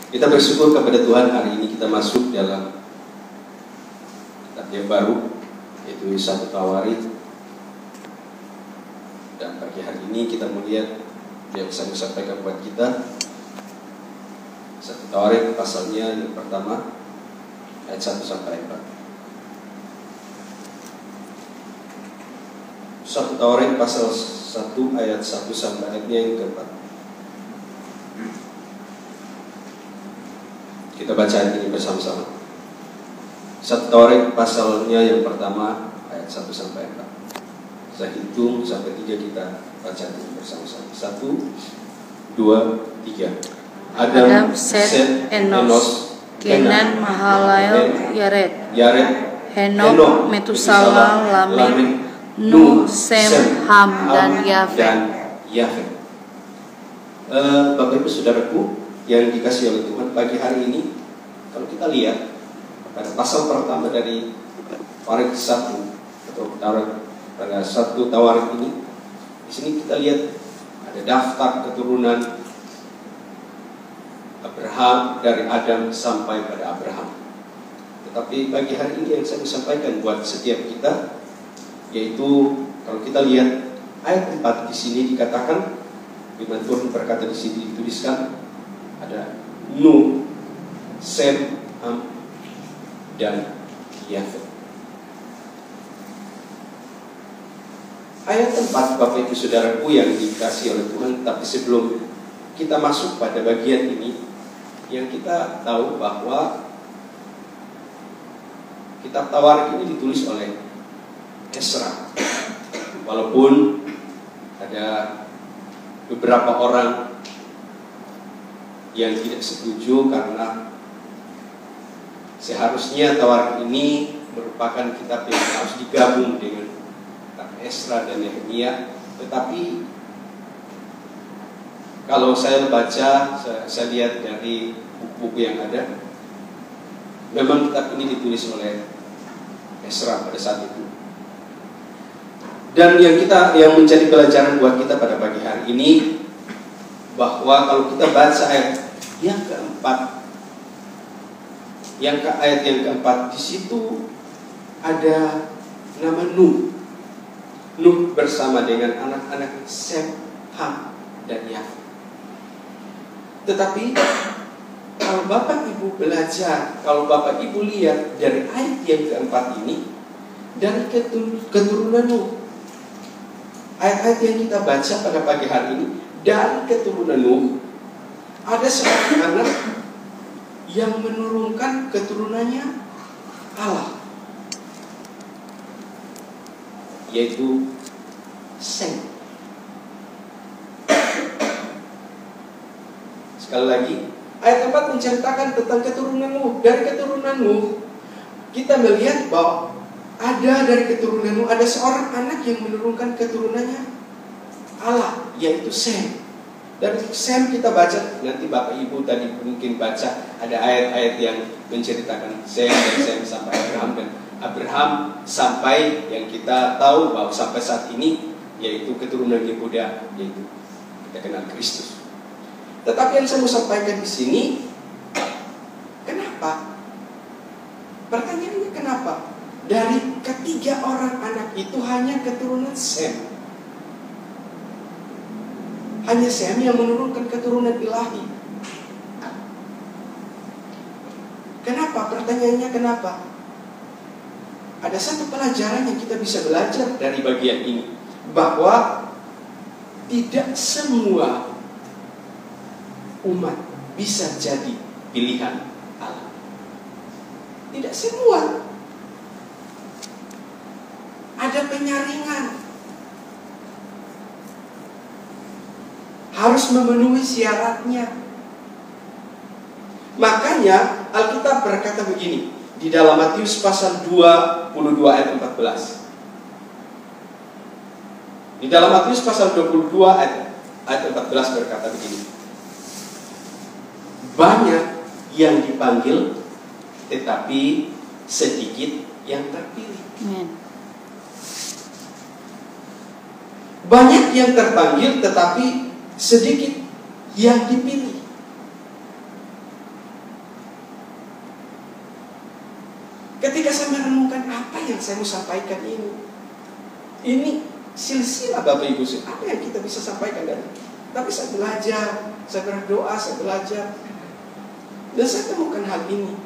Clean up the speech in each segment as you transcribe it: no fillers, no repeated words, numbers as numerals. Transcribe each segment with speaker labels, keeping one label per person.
Speaker 1: Kita bersyukur kepada Tuhan, hari ini kita masuk dalam kitab yang baru, yaitu 1 Tawarik. Dan pagi hari ini kita melihat yang saya sampaikan buat kita 1 Tawarik pasalnya yang pertama ayat 1 sampai 4. 1 Tawarik pasal 1 ayat 1 sampai ayatnya yang keempat. Kita baca ayat ini bersama-sama. 1 Tawarik pasalnya yang pertama ayat 1 sampai 4. Saya hitung sampai 3, kita baca ini bersama-sama. 1, 2, 3. Adam, Set, Enos, Kenan, Mahalalel, Yared, Henok, Metusala, Lamem, Nuh, Sem, Ham, dan Yafet. Bapak Ibu Saudaraku yang dikasihi oleh Tuhan, pagi hari ini kalau kita lihat pada pasal pertama dari Tawarik 1 atau pada 1 Tawarik ini, di sini kita lihat ada daftar keturunan Abraham dari Adam sampai pada Abraham. Tetapi pagi hari ini yang saya sampaikan buat setiap kita, yaitu kalau kita lihat ayat 4 di sini dikatakan, firman Tuhan berkata di sini dituliskan ada Nuh, Sem, Ham, dan Yafet. Ayat 4 Bapak Ibu Saudaraku yang dikasihi oleh Tuhan. Tapi sebelum kita masuk pada bagian ini, yang kita tahu bahwa kitab Tawarik ini ditulis oleh Ezra. Walaupun ada beberapa orang yang tidak setuju karena seharusnya Tawarik ini merupakan kitab yang harus digabung dengan kitab Ezra dan Nehemia. Tetapi kalau saya baca, saya lihat dari buku-buku yang ada, memang kitab ini ditulis oleh Ezra pada saat itu. Dan yang menjadi pelajaran buat kita pada pagi hari ini, bahwa kalau kita baca ayat yang keempat, ayat yang keempat, di situ ada nama Nuh. Nuh bersama dengan anak-anak Sem, Ham, dan Yafet. Tetapi kalau Bapak Ibu belajar, kalau Bapak Ibu lihat dari ayat yang keempat ini, dari keturunan Nuh, ayat-ayat yang kita baca pada pagi hari ini, dari keturunan Nuh, ada seorang anak yang menurunkan keturunannya Allah, yaitu Sem. Sekali lagi, ayat 4 menceritakan tentang keturunan Nuh. Dari keturunan Nuh, kita melihat bahwa ada dari keturunan Nuh, ada seorang anak yang menurunkan keturunannya Allah, yaitu Sem. Dari Sem kita baca, nanti Bapak Ibu tadi mungkin baca, ada ayat-ayat yang menceritakan Sem dan Sem sampai Abraham, dan Abraham sampai yang kita tahu bahwa sampai saat ini, yaitu keturunan Yehuda, yaitu kita kenal Kristus. Tetapi yang saya mau sampaikan di sini, kenapa? Pertanyaannya kenapa? Dari ketiga orang anak itu hanya keturunan Sem. Hanya Sem yang menurunkan keturunan ilahi. Kenapa? Pertanyaannya kenapa? Ada satu pelajaran yang kita bisa belajar dari bagian ini, bahwa tidak semua umat bisa jadi pilihan Allah. Tidak semua. Ada penyaringan. Harus memenuhi syaratnya. Makanya Alkitab berkata begini di dalam Matius pasal 22 ayat 14. Di dalam Matius pasal 22 ayat 14 berkata begini. Banyak yang dipanggil, tetapi sedikit yang terpilih. Banyak yang terpanggil, tetapi sedikit yang dipilih.
Speaker 2: apa yang saya mau sampaikan ini? Ini silsilah Bapak Ibu, apa yang kita bisa sampaikan dari? Tapi saya belajar, saya berdoa, saya belajar, dan saya temukan hal ini.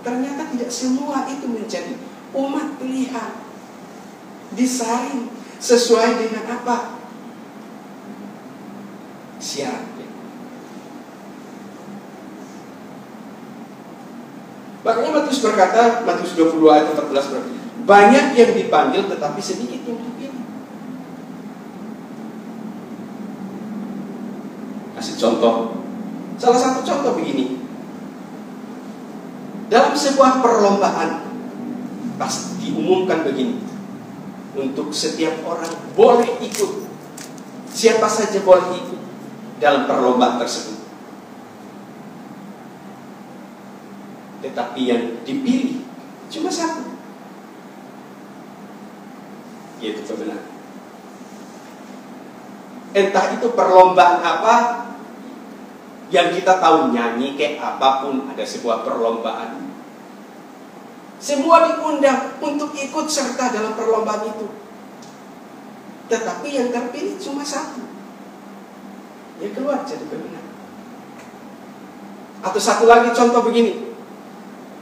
Speaker 2: Ternyata tidak semua itu menjadi umat pilihan, disaring sesuai dengan apa? Syaratnya. Makanya Matius berkata, Matius 22 ayat 14 berkata, banyak yang dipanggil tetapi sedikit yang dipilih. Kasih contoh. Salah satu contoh begini. Dalam sebuah perlombaan pasti diumumkan begini, untuk setiap orang boleh ikut. Siapa saja boleh ikut dalam perlombaan tersebut. Tetapi yang dipilih cuma satu, yaitu kebenaran. Entah itu perlombaan apa, yang kita tahu, nyanyi kayak apapun, ada sebuah perlombaan. Semua diundang untuk ikut serta dalam perlombaan itu. Tetapi yang terpilih cuma satu, yang keluar jadi kebenaran. Atau satu lagi contoh begini.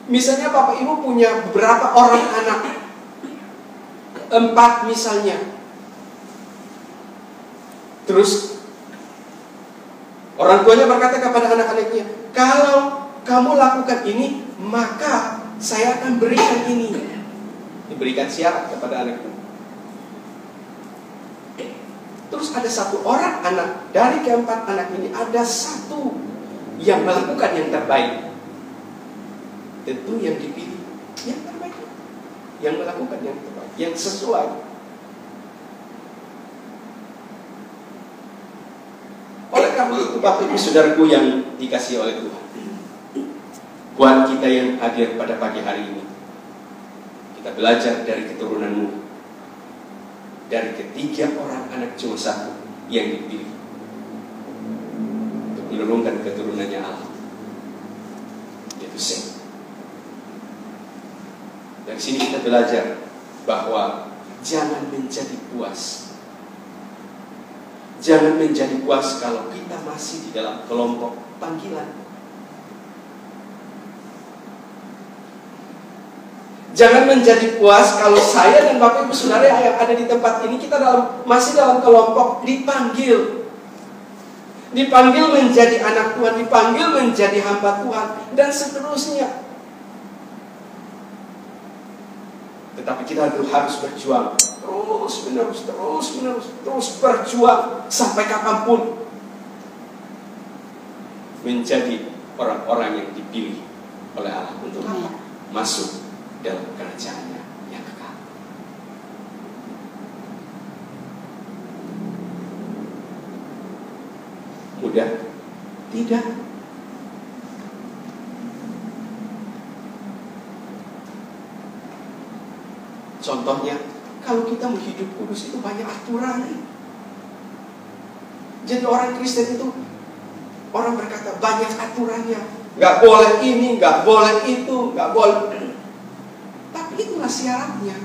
Speaker 2: Misalnya Bapak Ibu punya beberapa orang anak, 4 misalnya. Terus orang tuanya berkata kepada anak-anaknya, kalau kamu lakukan ini, maka saya akan berikan ini. Diberikan syarat kepada anaknya. Terus ada satu orang anak, dari keempat anak ini ada satu yang melakukan yang terbaik. Tentu yang dipilih yang terbaik, yang melakukan yang terbaik, yang sesuai. Oleh karena itu Bapak Ibu Saudaraku yang dikasihi oleh Tuhan, buat kita yang hadir pada pagi hari ini, kita belajar dari keturunanmu, dari ketiga orang anak cuma satu yang dipilih untuk menurunkan keturunannya Allah, yaitu Sem. Dari sini kita belajar bahwa jangan menjadi puas. Jangan menjadi puas kalau kita masih di dalam kelompok panggilan. Jangan menjadi puas kalau saya dan Bapak Ibu Saudara yang ada di tempat ini, kita masih dalam kelompok dipanggil. Dipanggil menjadi anak Tuhan, dipanggil menjadi hamba Tuhan, dan seterusnya. Tetapi kita harus berjuang terus berjuang sampai kapanpun, menjadi orang-orang yang dipilih oleh Allah untuk masuk dalam kerajaannya yang kekal. Mudah? Tidak. Contohnya, kalau kita mau hidup kudus itu banyak aturan. Jadi orang Kristen itu, orang berkata banyak aturannya. Gak boleh ini, gak boleh itu, gak boleh. Tapi itulah syaratnya.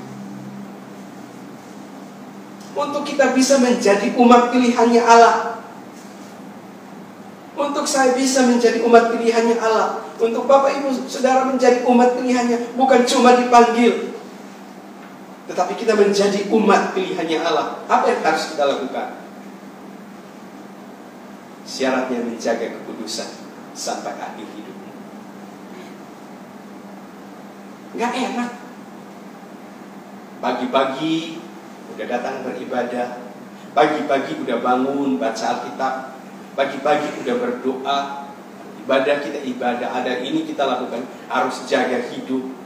Speaker 2: Untuk kita bisa menjadi umat pilihannya Allah. Untuk saya bisa menjadi umat pilihannya Allah. Untuk Bapak Ibu Saudara menjadi umat pilihannya, bukan cuma dipanggil, tetapi kita menjadi umat pilihannya Allah. Apa yang harus kita lakukan? Syaratnya menjaga kekudusan sampai akhir hidup. Gak enak. Pagi-pagi udah datang beribadah, pagi-pagi udah bangun baca Alkitab, pagi-pagi udah berdoa, ibadah kita ibadah, ada ini kita lakukan, harus jaga hidup.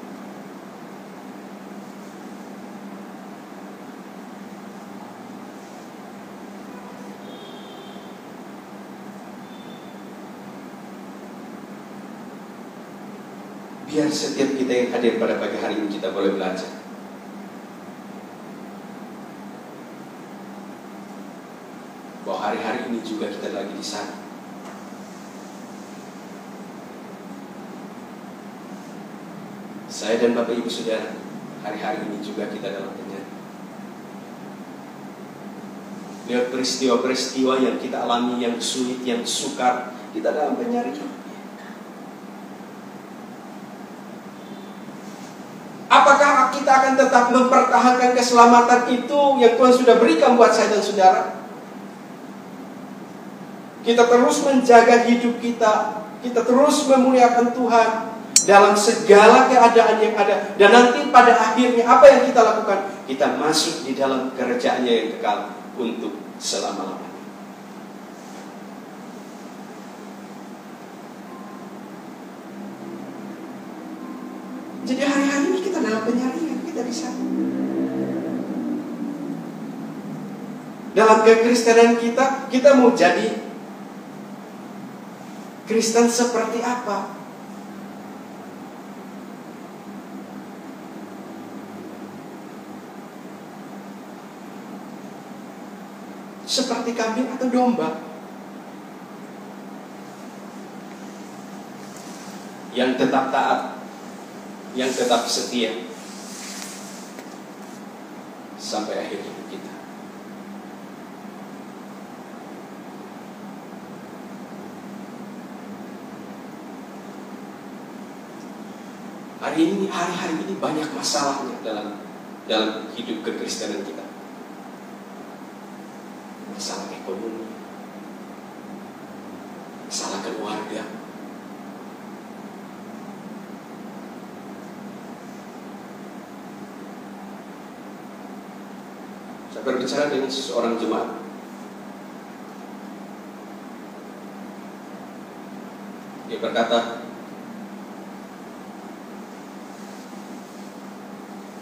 Speaker 2: Biar setiap kita yang hadir pada pagi hari ini kita boleh belajar. Bahwa hari-hari ini juga kita lagi di sana. Saya dan Bapak Ibu Saudara, hari-hari ini juga kita dalam penyakit. Lihat peristiwa-peristiwa yang kita alami, yang sulit, yang sukar, kita dalam penyakit. Apakah kita akan tetap mempertahankan keselamatan itu yang Tuhan sudah berikan buat saya dan saudara? Kita terus menjaga hidup kita terus memuliakan Tuhan dalam segala keadaan yang ada. Dan nanti pada akhirnya apa yang kita lakukan? Kita masuk di dalam kerajaan-Nya yang kekal untuk selama-lamanya. Jadi hari-hari ini kita dalam penyarian, kita bisa dalam kekristenan kita mau jadi Kristen seperti apa? Seperti kambing atau domba yang tetap taat, yang tetap setia sampai akhir hidup kita. Hari-hari ini banyak masalahnya dalam hidup kekristenan kita. Masalah ekonomi, masalah keluarga, saya berbicara dengan seseorang jemaat. Dia berkata,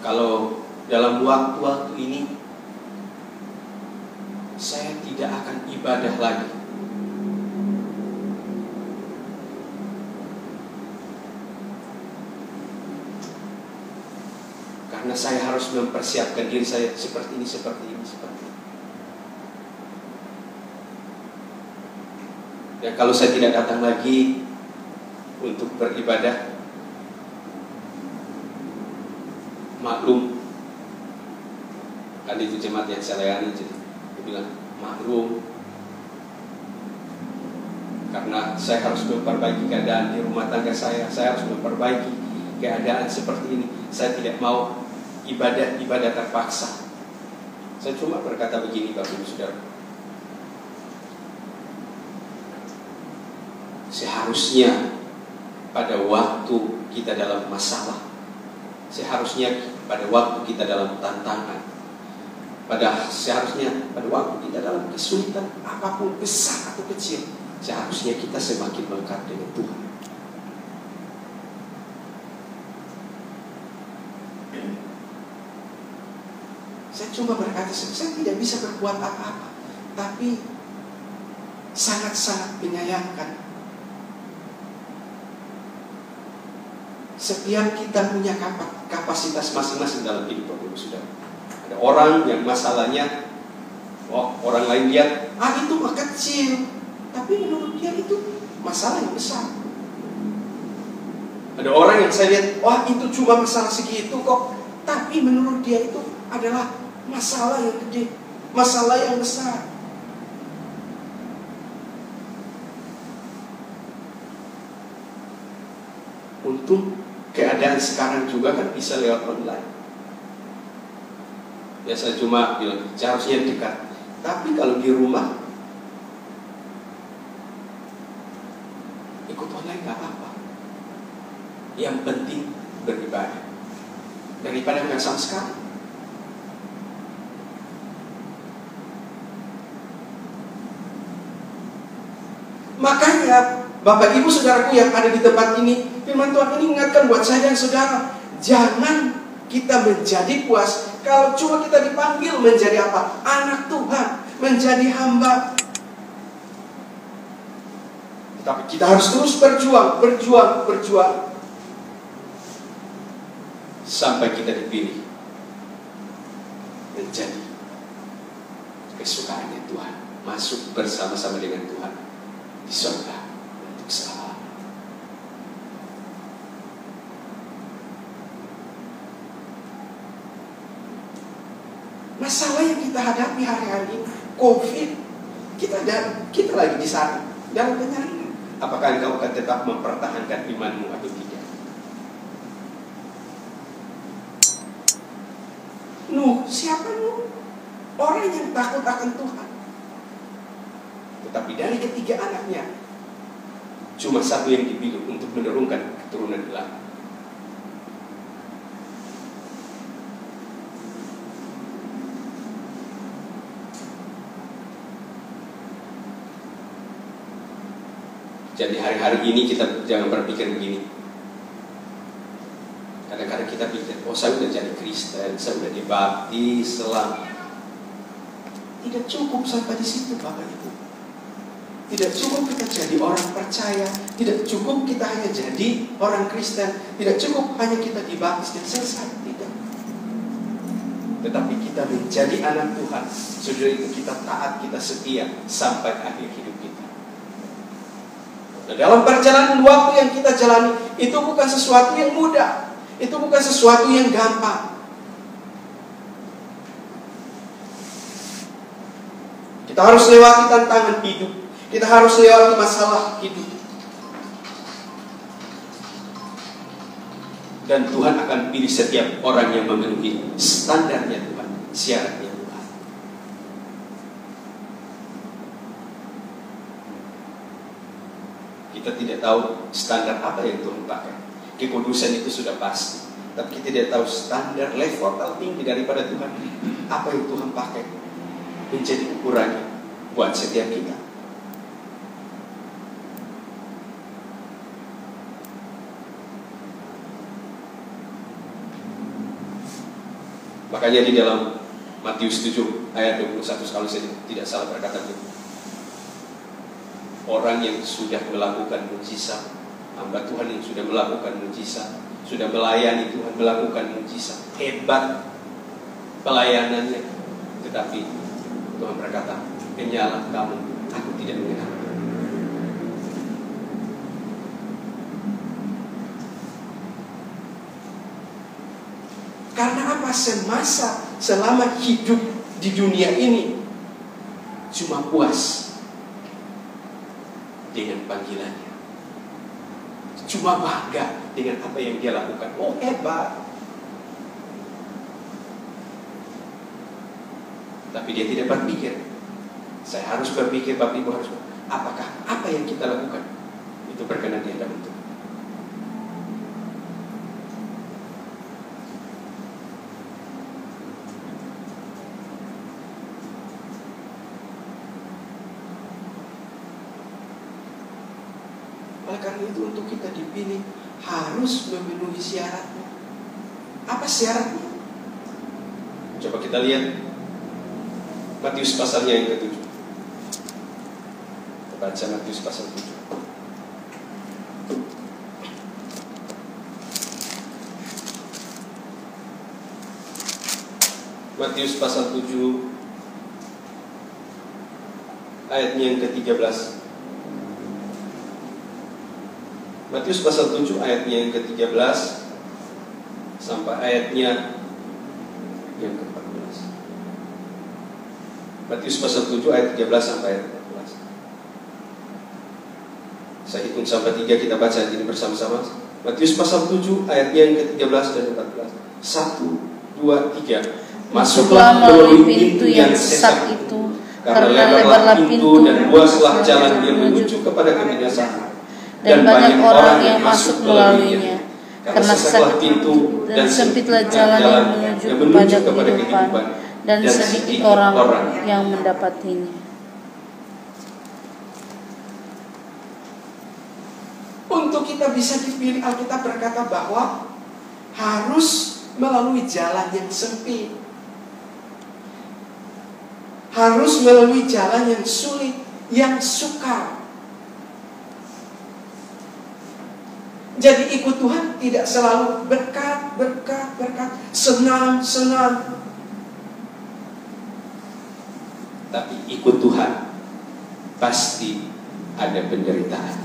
Speaker 2: kalau dalam waktu-waktu ini saya tidak akan ibadah lagi. Karena saya harus mempersiapkan diri saya seperti ini. Dan kalau saya tidak datang lagi untuk beribadah, maklum, kan itu jemaat yang saya layani, jadi dia bilang maklum, karena saya harus memperbaiki keadaan di rumah tangga saya harus memperbaiki keadaan seperti ini. Saya tidak mau ibadah terpaksa. Saya cuma berkata begini, Bapak Ibu Saudara, seharusnya pada waktu kita dalam masalah, seharusnya pada waktu kita dalam tantangan, seharusnya pada waktu kita dalam kesulitan apapun, besar atau kecil, seharusnya kita semakin melekat dengan Tuhan. Saya cuma berkata, saya tidak bisa berbuat apa-apa, tapi sangat-sangat menyayangkan setiap kita punya kapasitas masing-masing dalam hidup, Bapak Ibu Saudara. Ada orang yang masalahnya, orang lain lihat, itu mah kecil, tapi menurut dia itu masalah yang besar. Ada orang yang saya lihat, itu cuma masalah segitu kok, tapi menurut dia itu adalah masalah yang gede, masalah yang besar. Untung keadaan sekarang juga kan bisa lewat online. Ya saya cuma bilang seharusnya dekat. Tapi kalau di rumah ikut online gak apa-apa. Yang penting beribadah daripada nggak sama sekali. Makanya Bapak Ibu Saudaraku yang ada di tempat ini, firman Tuhan ini ingatkan buat saya dan saudara, jangan kita menjadi puas kalau cuma kita dipanggil menjadi apa? Anak Tuhan, menjadi hamba. Tetapi kita harus terus berjuang sampai kita dipilih menjadi kesukaannya Tuhan, masuk bersama-sama dengan Tuhan di surga untuk selama. Masalah yang kita hadapi hari-hari ini, COVID, kita lagi di sana dalam penyaringan. Apakah engkau akan tetap mempertahankan imanmu atau tidak? Nuh, siapa Nuh? Orang yang takut akan Tuhan. Tetapi dari ketiga anaknya, cuma satu yang dipilih untuk menurunkan keturunan belakang. Jadi hari-hari ini kita jangan berpikir begini. Kadang-kadang kita pikir, oh saya sudah jadi Kristen, saya sudah dibaptis, selamat. Tidak cukup sampai di situ Bapak Ibu. Tidak cukup kita jadi orang percaya, tidak cukup kita hanya jadi orang Kristen, tidak cukup hanya kita dibaptis dan selesai. Tidak. Tetapi kita menjadi anak Tuhan, sudah itu kita taat, kita setia sampai akhir hidup kita. Nah, dalam perjalanan waktu yang kita jalani, itu bukan sesuatu yang mudah, itu bukan sesuatu yang gampang. Kita harus lewati tantangan hidup, kita harus lewati masalah hidup. Dan Tuhan akan pilih setiap orang yang memenuhi standarnya Tuhan, syaratnya Tuhan. Kita tidak tahu standar apa yang Tuhan pakai. Kekudusan itu sudah pasti, tapi kita tidak tahu standar level tertinggi daripada Tuhan. Apa yang Tuhan pakai menjadi ukurannya buat setiap kita. Makanya di dalam Matius 7 ayat 21, kalau saya tidak salah berkata itu, orang yang sudah melakukan mukjizat, hamba Tuhan yang sudah melakukan mukjizat, sudah melayani Tuhan, melakukan mukjizat, hebat pelayanannya, tetapi Tuhan berkata, penyalah kamu, aku tidak mengenal. Karena apa? Semasa selama hidup di dunia ini cuma puas dengan panggilannya, cuma bangga dengan apa yang dia lakukan. Oh hebat. Tapi dia tidak berpikir. Saya harus berpikir, Bapak Ibu harus, apakah apa yang kita lakukan itu berkenan di hadapan Tuhan? Oleh karena itu, untuk kita dipilih harus memenuhi syaratnya. Apa syaratnya? Coba kita lihat Matius pasalnya yang ke-7. Kita baca Matius pasal 7. Matius pasal 7 ayatnya yang ke-13. Matius pasal 7 ayatnya yang ke-13 sampai ayatnya yang ke-14. Matius pasal 7 ayat 13 sampai ayat 14. Saya hitung sampai 3, kita baca ini bersama-sama. Matius pasal 7 ayatnya yang ke-13 dan 14. 1, 2, 3. Masuklah melalui pintu yang sesat itu, karena lebarlah pintu dan luaslah jalan yang menuju kepada kebinasaan, dan banyak orang yang masuk melaluinya. Karena sesat pintu dan sempitlah jalan yang menuju kepada kehidupan, dan sedikit orang yang mendapatinya. Untuk kita bisa dipilih, Alkitab berkata bahwa harus melalui jalan yang sempit, harus melalui jalan yang sulit, yang sukar. Jadi ikut Tuhan tidak selalu berkat, senang. Tapi ikut Tuhan pasti ada penderitaan.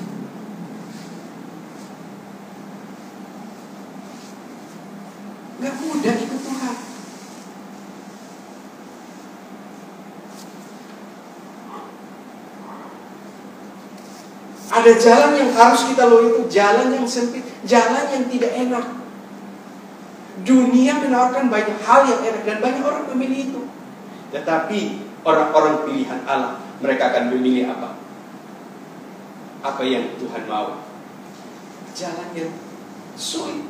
Speaker 2: Gak mudah ikut Tuhan. Ada jalan yang harus kita lalui, itu jalan yang sempit, jalan yang tidak enak. Dunia menawarkan banyak hal yang enak dan banyak orang memilih itu. Tetapi orang-orang pilihan Allah, mereka akan memilih apa? Apa yang Tuhan mau. Jalan yang sulit,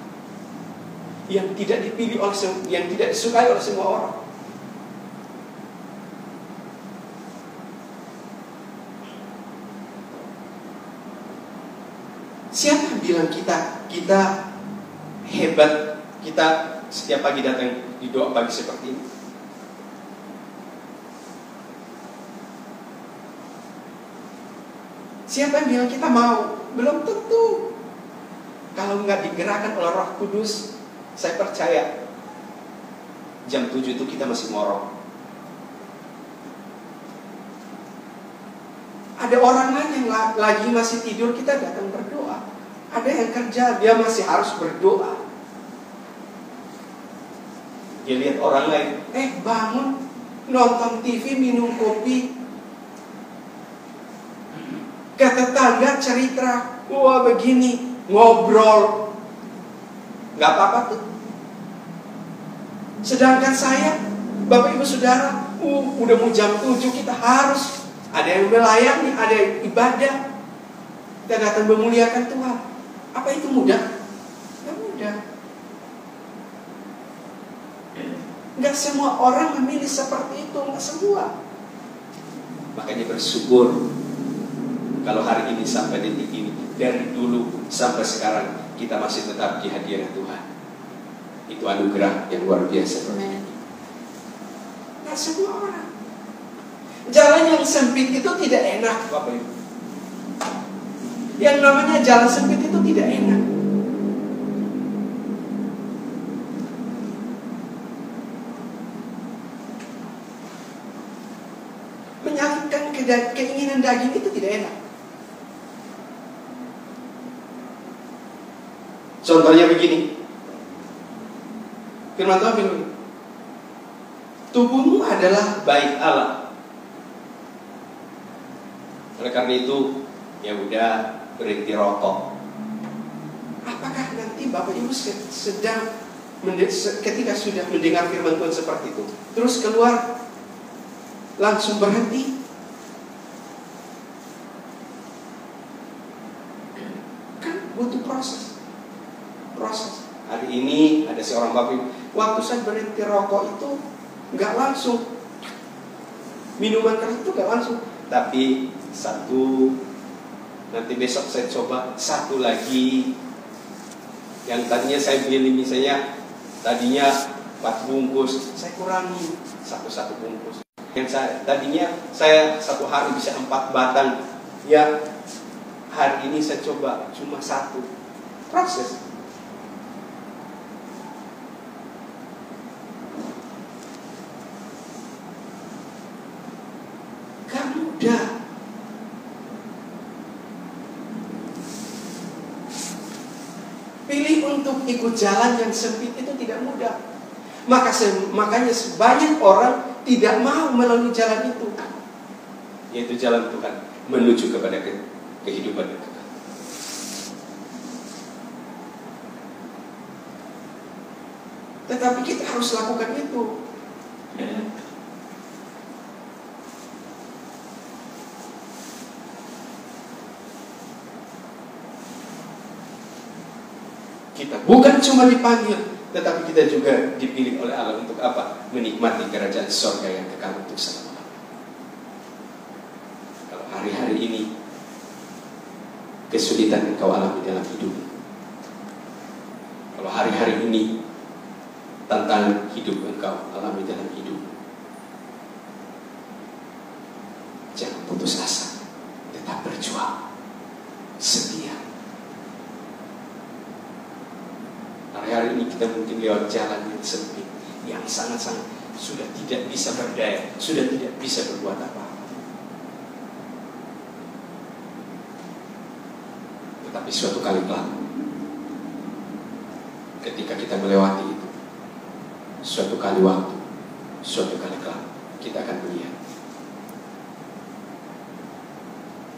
Speaker 2: yang tidak dipilih oleh yang tidak disukai oleh semua orang. Siapa yang bilang kita hebat, kita setiap pagi datang di doa pagi seperti ini? Siapa yang bilang kita mau? Belum tentu. Kalau nggak digerakkan oleh Roh Kudus, saya percaya jam 7 itu kita masih morong. Ada orang lain yang lagi masih tidur, kita datang berdoa. Ada yang kerja, dia masih harus berdoa. Dia lihat orang lain, bangun, nonton TV, minum kopi. Ke tetangga cerita, wah begini, ngobrol. Gak apa-apa tuh. Sedangkan saya, Bapak Ibu Saudara, udah mau jam 7, kita harus ada yang melayani, ada yang ibadah. Kita datang memuliakan Tuhan. Apa itu mudah? Gak mudah. Gak semua orang memilih seperti itu, gak semua. Makanya bersyukur kalau hari ini sampai detik ini, dari dulu sampai sekarang, kita masih tetap di hadirat Tuhan. Itu anugerah yang luar biasa. Gak semua orang. Jalan yang sempit itu tidak enak, Bapak Ibu. Yang namanya jalan sempit itu tidak enak. Menyakitkan keinginan daging itu tidak enak. Contohnya begini. Firman Tuhan bilang, tubuhmu adalah bait Allah. Oleh karena itu, ya udah berhenti rokok. Apakah nanti Bapak Ibu sedang ketika sudah mendengar firman Tuhan seperti itu, terus keluar langsung berhenti? Kan butuh proses. Hari ini ada seorang Bapak Ibu, waktu saya berhenti rokok itu nggak langsung, minuman keras itu nggak langsung, tapi satu, nanti besok saya coba satu lagi. Yang tadinya saya beli misalnya tadinya 4 bungkus, saya kurangi satu bungkus. Yang tadinya saya satu hari bisa 4 batang, ya hari ini saya coba cuma 1. Proses. Mudah. Pilih untuk ikut jalan yang sempit itu tidak mudah. Makanya banyak orang tidak mau melalui jalan itu, yaitu jalan Tuhan menuju kepada kehidupan yang kekal. Tetapi kita harus lakukan itu. Kita bukan cuma dipanggil, tetapi kita juga dipilih oleh Allah untuk apa? Menikmati kerajaan surga yang kekal untuk selama-lamanya. Kalau hari-hari ini kesulitan engkau alami dalam hidup, kalau hari-hari ini tantangan hidup engkau alami dalam hidup, jangan putus asa, tetap berjuang, setia. Hari-hari ini kita mungkin lewat jalan yang sempit, yang sangat-sangat sudah tidak bisa berdaya, sudah tidak bisa berbuat apa-apa. Tetapi suatu kali kelak, ketika kita melewati itu, suatu kali waktu, suatu kali kelak, kita akan melihat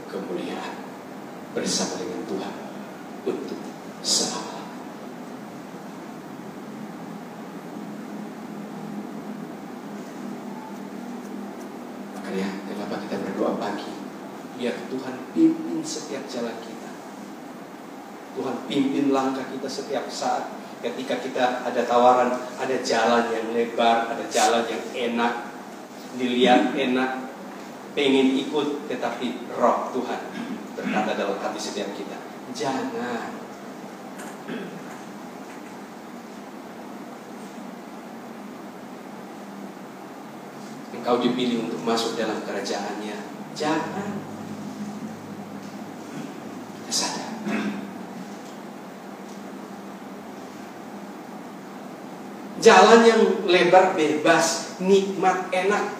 Speaker 2: kemuliaan bersama dengan Tuhan untuk selama. Makanya kenapa kita berdoa pagi, biar Tuhan pimpin setiap jalan kita. Tuhan pimpin langkah kita setiap saat. Ketika kita ada tawaran, ada jalan yang lebar, ada jalan yang enak, dilihat enak, pengen ikut, tetapi roh Tuhan berkata dalam hati setiap kita, jangan. Engkau dipilih untuk masuk dalam kerajaannya, jangan. Kita sadar. Jalan yang lebar, bebas, nikmat, enak,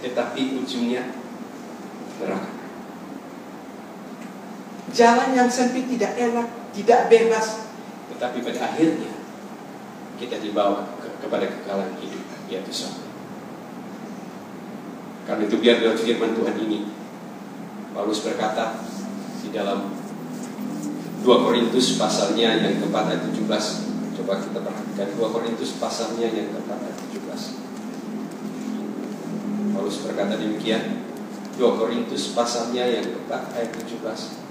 Speaker 2: tetapi ujungnya neraka. Jalan yang sempit tidak enak, tidak bebas, tetapi pada akhirnya kita dibawa kepada kekalahan hidup, yaitu surga. Karena itu biar dalam firman Tuhan ini Paulus berkata di dalam 2 Korintus pasalnya yang keempat ayat 17. Coba kita perhatikan 2 Korintus pasalnya yang keempat ayat 17. Paulus berkata demikian, 2 Korintus pasalnya yang keempat ayat 17.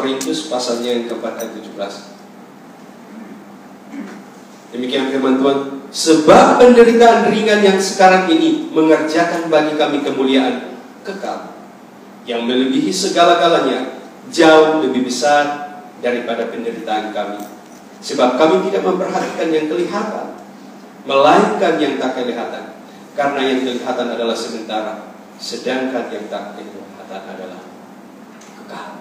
Speaker 2: Korintus pasalnya yang keempat ayat 17. Demikian firman Tuhan, sebab penderitaan ringan yang sekarang ini mengerjakan bagi kami kemuliaan kekal yang melebihi segala-galanya, jauh lebih besar daripada penderitaan kami. Sebab kami tidak memperhatikan yang kelihatan, melainkan yang tak kelihatan. Karena yang kelihatan adalah sementara, sedangkan yang tak kelihatan adalah kekal.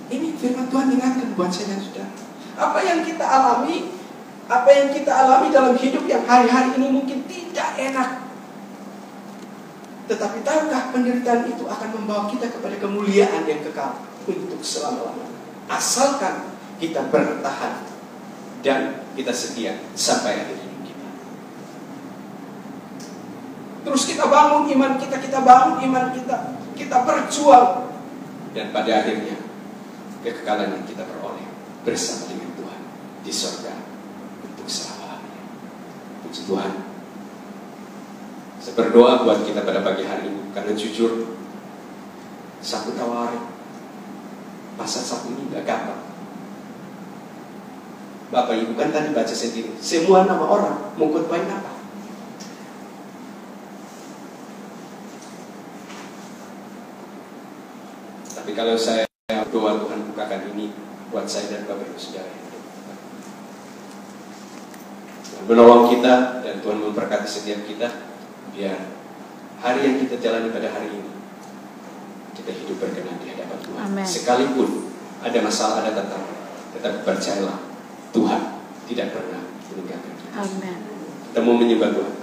Speaker 2: Ini firman Tuhan ingatkan buat saya dan saudara. Apa yang kita alami dalam hidup yang hari-hari ini mungkin tidak enak. Tetapi tahukah penderitaan itu akan membawa kita kepada kemuliaan yang kekal untuk selama-lamanya. Asalkan kita bertahan dan kita setia sampai akhir hidup kita. Terus kita bangun iman kita, kita berjuang, dan pada akhirnya kekekalan yang kita peroleh bersama dengan Tuhan di surga untuk selama-lamanya. Puji Tuhan. Saya berdoa buat kita pada pagi hari ini, karena jujur satu tawaran pasal 1 ini gak gampang. Bapak Ibu kan tadi baca sendiri, semua nama orang mau khotbahin apa? Tapi kalau saya doa Tuhan bukakan ini buat saya dan Bapak Ibu Saudara, Tuhan menolong kita dan Tuhan memberkati setiap kita, biar hari yang kita jalani pada hari ini kita hidup berkenan di hadapan Tuhan. Amen. Sekalipun ada masalah, ada tantangan, tetapi percayalah Tuhan tidak pernah meninggalkan kita. Amen. Kita mau menyembah Tuhan.